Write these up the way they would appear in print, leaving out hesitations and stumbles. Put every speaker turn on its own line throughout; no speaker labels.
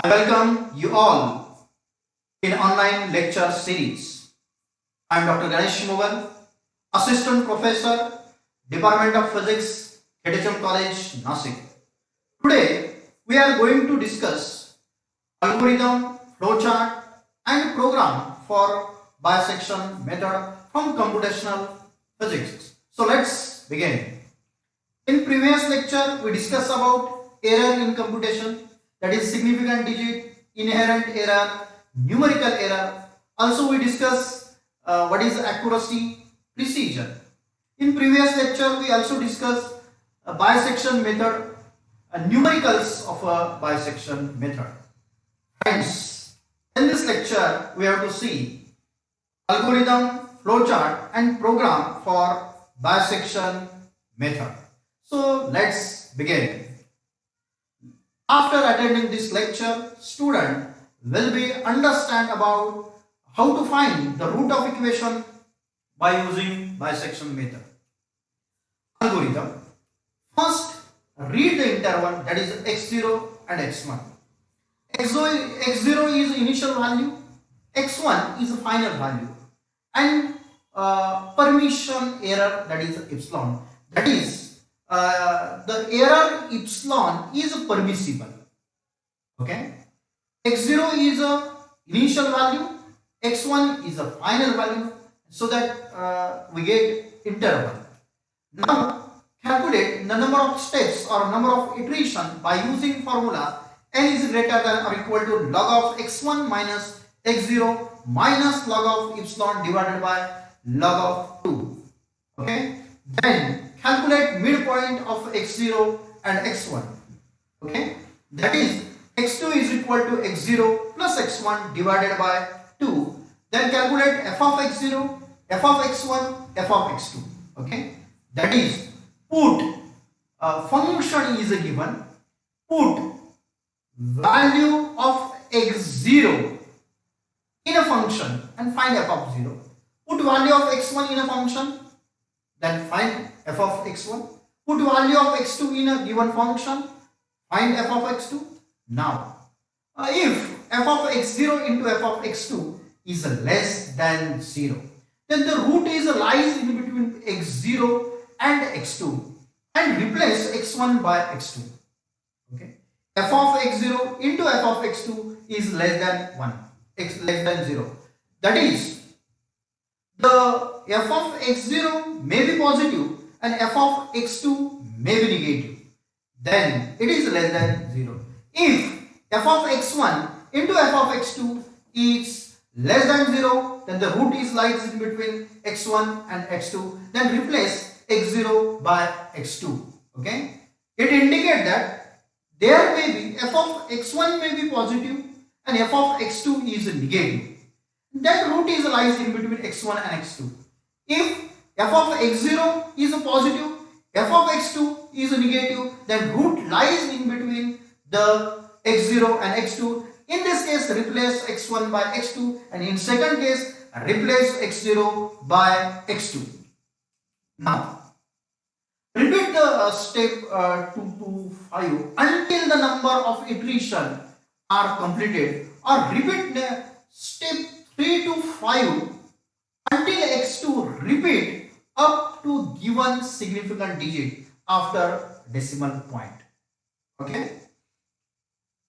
I welcome you all in online lecture series. I am Dr.Ganesh Mogal, Assistant Professor, Department of Physics, KTHM College, Nasik. Today we are going to discuss algorithm, flowchart and program for bisection method from computational physics. So let's begin. In previous lecture we discussed about error in computation, that is significant digit, inherent error, numerical error. Also we discussed what is accuracy, precision. In previous lecture we also discussed a bisection method, numericals of a bisection method. Friends, in this lecture we have to see algorithm, flowchart and program for bisection method. So let's begin. After attending this lecture, student will be understand about how to find the root of equation by using bisection method. Algorithm. First, read the interval, that is x0 and x1. x0 is initial value, x1 is final value, and permission error, that is epsilon. That is the error epsilon is permissible. Okay, x0 is a initial value, x1 is a final value, so that we get interval. Now calculate the number of steps or number of iteration by using formula n is greater than or equal to log of x1 minus x0 minus log of epsilon divided by log of 2. Okay, then calculate midpoint of x0 and x1. Okay, that is x2 is equal to x0 plus x1 divided by 2. Then calculate f of x0, f of x1, f of x2. Okay, that is put function is given, put value of x0 in a function and find f of 0. Put value of x1 in a function, then find f of x1. Put value of x2 in a given function, find f of x2. Now, if f of x0 into f of x2 is less than 0, then the root is lies in between x0 and x2 and replace x1 by x2. Okay, f of x0 into f of x2 is less than 1, x less than 0. That is, the f of x0 may be positive and f of x2 may be negative, then it is less than 0. If f of x1 into f of x2 is less than 0, then the root is lies in between x1 and x2, then replace x0 by x2. Okay, it indicates that there may be f of x1 may be positive and f of x2 is negative. That root is lies in between x1 and x2. If f of x0 is positive, f of x2 is negative, then root lies in between the x0 and x2. In this case, replace x1 by x2, and in second case, replace x0 by x2. Now, repeat the step 2 to 5 until the number of iteration are completed, or repeat the step 3 to 5 until x2 repeat up to given significant digit after decimal point. Okay,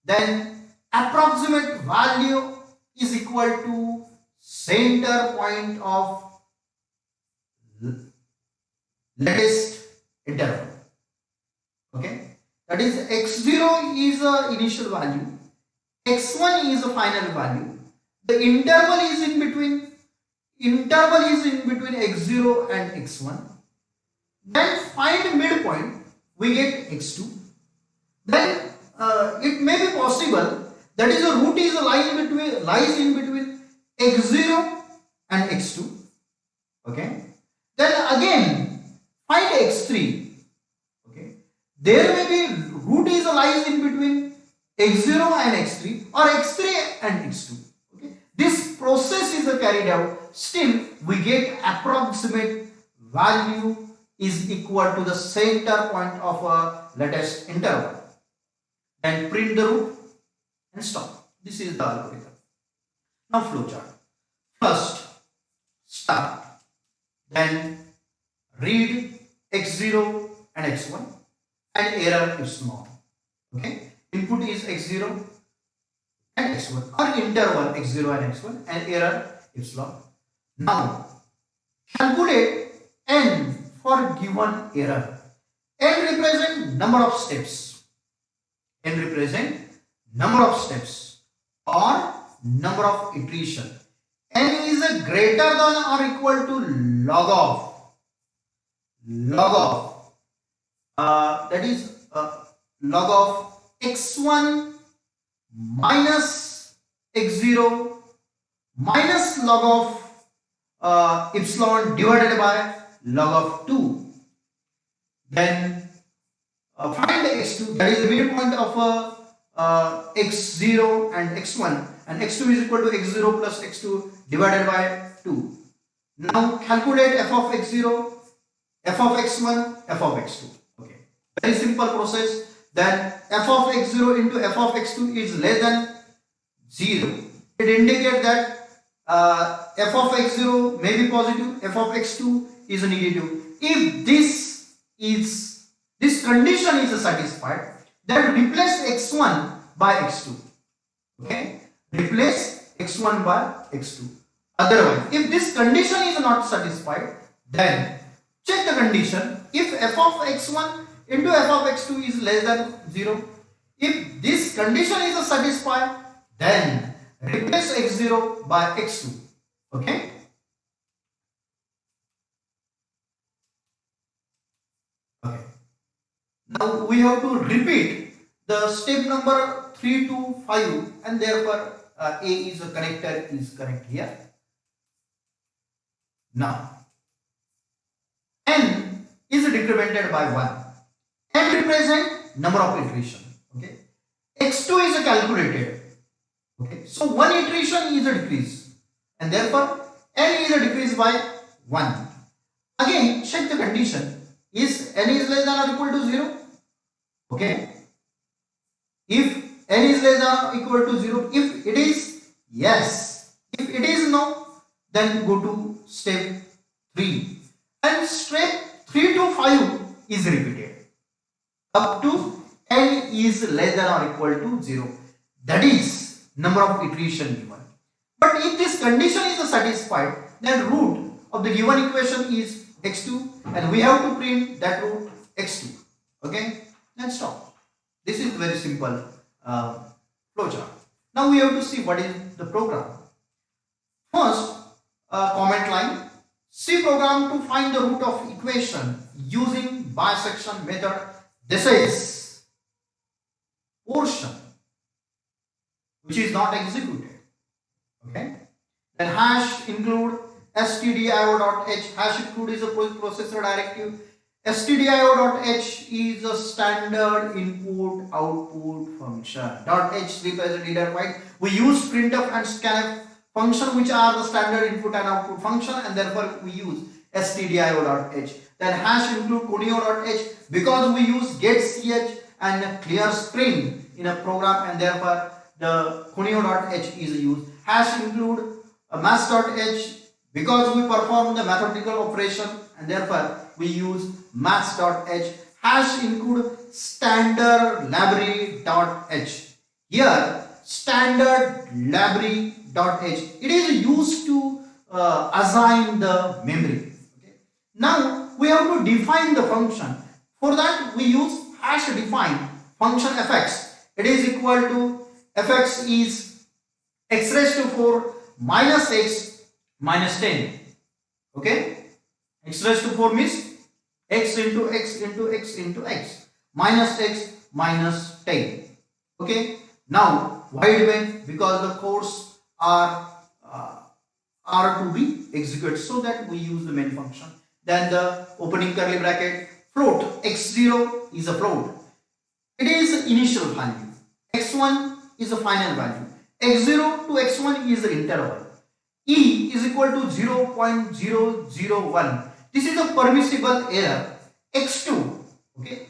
then approximate value is equal to center point of latest interval. Okay, that is x0 is a initial value, x1 is a final value, the interval is in between x0 and x1. Then find midpoint, we get x2. Then it may be possible that is a root is lies in between x0 and x2. Okay, then again find x3. Okay, there may be root is lies in between x0 and x3 or x3 and x2. Okay, this process is carried out, still we get approximate value is equal to the center point of a latest interval. Then print the root. and stop. This is the algorithm. Now flowchart. First start, then read x0 and x1 and error epsilon. Okay, input is x0 and x1 or interval x0 and x1 and error epsilon. Now calculate n for given error. N represent number of steps. N represent number of steps or number of iteration. N is a greater than or equal to log of that is log of x1 minus x0 minus log of epsilon divided by log of 2. Then find x2, that is the midpoint of x0 and x1, and x2 is equal to x0 plus x2 divided by 2. Now calculate f of x0, f of x1, f of x2. Okay, very simple process. Then f of x0 into f of x2 is less than 0. It indicates that f of x0 may be positive, f of x2 is negative. If this condition is satisfied, then replace x1 by x2. Okay, replace x1 by x2. Otherwise, if this condition is not satisfied, then check the condition. If f of x1 into f of x2 is less than 0, if this condition is satisfied, then replace x0 by x2. Okay. Okay. Now we have to repeat the step number 3 to 5, and therefore A is a connector is correct here. Now n is decremented by 1. N represent number of iteration. Okay. X2 is calculated. Okay. So one iteration is a decrease, and therefore n is a decrease by 1. Again check the condition. Is n is less than or equal to 0? Okay. If n is less than or equal to 0, if it is yes, if it is no, then go to step 3, and step 3 to 5 is repeated up to n is less than or equal to 0. That is number of iteration given. But if this condition is satisfied, then root of the given equation is x2, and we have to print that root x2. Okay, and stop. This is very simple flowchart. Now we have to see what is the program. First, comment line. C program to find the root of equation using bisection method. This is portion which is not executed. Okay. Then hash include stdio.h. Hash include is a processor directive. stdio.h is a standard input output function. .h represents reader write. We use printf and scanf function, which are the standard input and output function, and therefore we use stdio.h. Then hash include conio.h, because we use getch and clear string in a program, and therefore the conio.h is used. Hash include maths.h, because we perform the mathematical operation, and therefore we use maths.h. Hash include standard library.h. Here standard library.h, it is used to assign the memory. Okay. Now we have to define the function. For that we use hash define function fx. It is equal to fx is x raised to 4 minus x minus 10. Okay, x raised to 4 means x into x into x into x minus 10. Okay, now why when? Because the codes are to be executed, so that we use the main function. Then the opening curly bracket, float x0 is a float. It is the initial value. X1 is the final value. X0 to x1 is the interval. E is equal to 0.001. This is a permissible error. X2. Okay.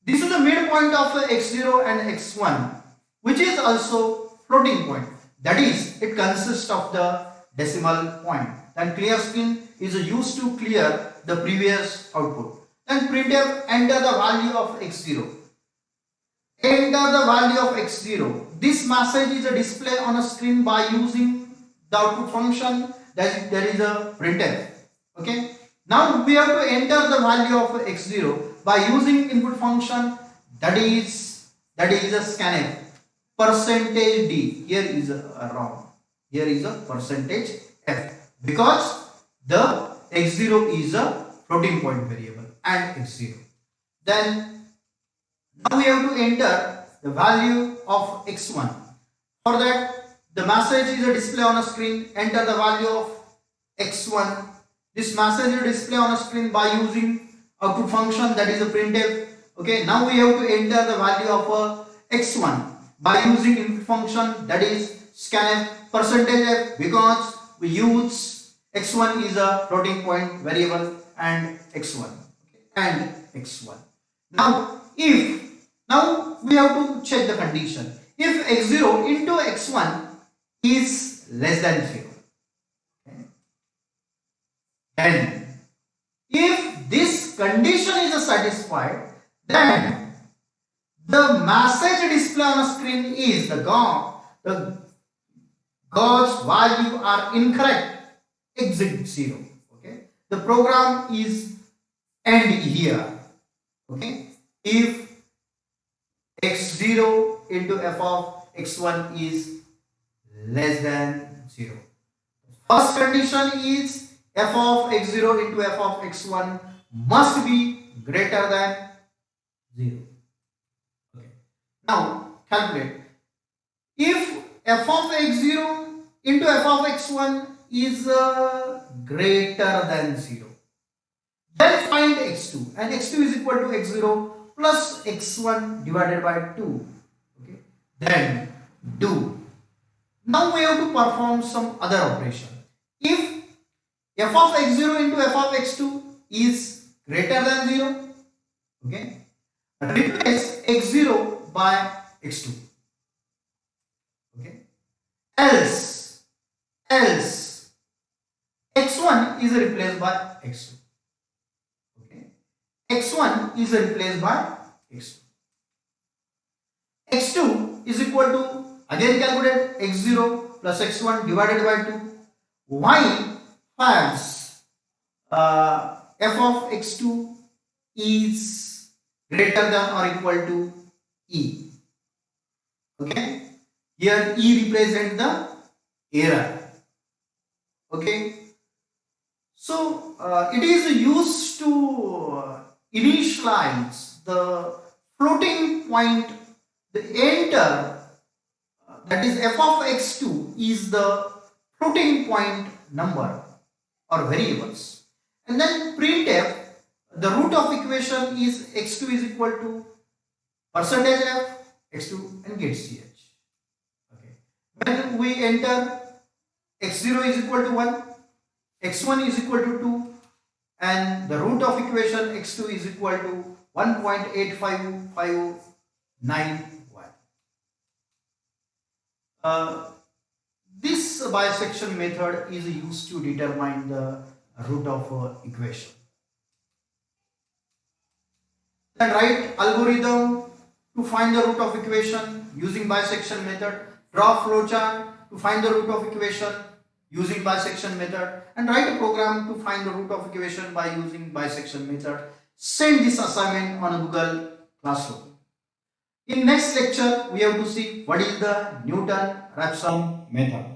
This is the midpoint of x0 and x1. which is also floating point. That is, it consists of the decimal point. Then clear screen is used to clear the previous output. Then printf enter the value of x0. Enter the value of x0. This message is a display on a screen by using the output function, that there is a printf. Okay. Now we have to enter the value of x0 by using input function, that is a scanf. Percentage d. Here is a wrong. Here is a percentage f, because the x0 is a floating point variable and x0. Then now we have to enter the value of x1. For that, the message is a display on a screen. Enter the value of x1. This message is display on a screen by using output function, that is a printf. Okay, now we have to enter the value of x1 by using input function, that is scanf percentage f, because we use x1 is a floating point variable and x1. Okay, and x1. Now we have to check the condition. If x0 into x1 is less than 0. Okay. And if this condition is satisfied, then the message display on a screen is the God's value are incorrect, exit 0. Okay, the program is end here. Okay, if x0 into f of x1 is less than 0. First condition is f of x0 into f of x1 must be greater than 0. Okay. Now calculate. If f of x0 into f of x1 is greater than 0, then find x2, and x2 is equal to x0 plus x1 divided by 2. Okay. Then do. Now we have to perform some other operation. If f of x0 into f of x2 is greater than 0, okay, replace x0 by x2. Okay. Else x1 is replaced by x2. Okay. X1 is replaced by x2. X2 is equal to, again calculate x0 plus x1 divided by 2. While false, f of x2 is greater than or equal to e. Okay, here e represents the error. Okay, so it is used to initialize the floating point, the enter, that is f of x2 is the floating point number or variables, and then printf, the root of equation is x2 is equal to percentage f x2 and get ch. Okay, when we enter x0 is equal to 1, x1 is equal to 2, and the root of equation x2 is equal to 1.85591. This bisection method is used to determine the root of equation. Then write algorithm to find the root of equation using bisection method. Draw flowchart to find the root of equation using bisection method, and write a program to find the root of equation by using bisection method. Send this assignment on Google Classroom. In next lecture, we have to see what is the Newton-Raphson method.